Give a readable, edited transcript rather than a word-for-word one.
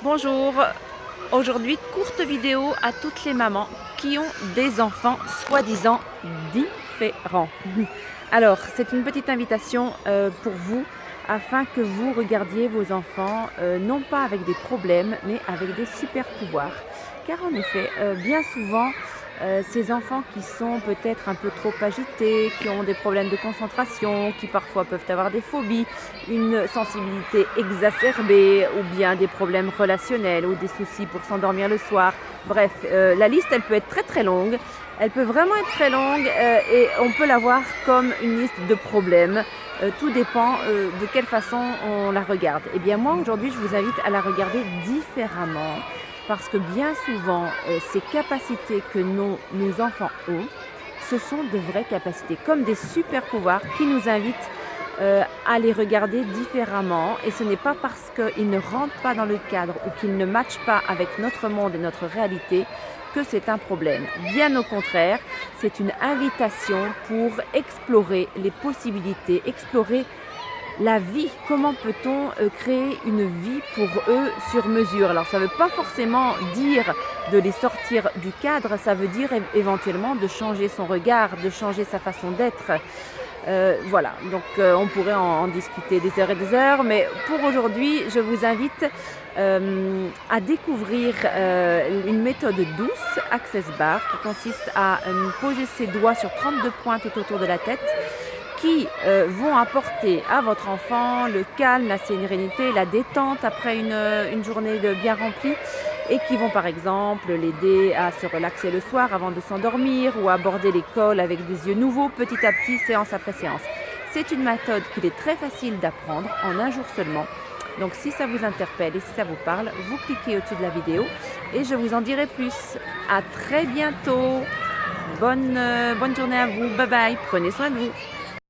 Bonjour, aujourd'hui courte vidéo à toutes les mamans qui ont des enfants soi-disant différents. Alors c'est une petite invitation pour vous afin que vous regardiez vos enfants non pas avec des problèmes mais avec des super pouvoirs. Car en effet, bien souvent, ces enfants qui sont peut-être un peu trop agités, qui ont des problèmes de concentration, qui parfois peuvent avoir des phobies, une sensibilité exacerbée ou bien des problèmes relationnels ou des soucis pour s'endormir le soir. Bref, la liste elle peut être très très longue. Elle peut vraiment être très longue et on peut la voir comme une liste de problèmes. Tout dépend de quelle façon on la regarde. Et bien moi aujourd'hui je vous invite à la regarder différemment. Parce que bien souvent, ces capacités que nos enfants ont, ce sont de vraies capacités, comme des super pouvoirs qui nous invitent à les regarder différemment. Et ce n'est pas parce qu'ils ne rentrent pas dans le cadre ou qu'ils ne matchent pas avec notre monde et notre réalité que c'est un problème. Bien au contraire, c'est une invitation pour explorer les possibilités, explorer la vie, comment peut-on créer une vie pour eux sur mesure. Alors ça ne veut pas forcément dire de les sortir du cadre, ça veut dire éventuellement de changer son regard, de changer sa façon d'être. Voilà, donc on pourrait en discuter des heures et des heures, mais pour aujourd'hui, je vous invite à découvrir une méthode douce, Access Bar, qui consiste à poser ses doigts sur 32 points tout autour de la tête, qui vont apporter à votre enfant le calme, la sérénité, la détente après une journée bien remplie et qui vont par exemple l'aider à se relaxer le soir avant de s'endormir ou aborder l'école avec des yeux nouveaux petit à petit, séance après séance. C'est une méthode qu'il est très facile d'apprendre en un jour seulement. Donc si ça vous interpelle et si ça vous parle, vous cliquez au-dessus de la vidéo et je vous en dirai plus. À très bientôt. Bonne journée à vous. Bye bye. Prenez soin de vous.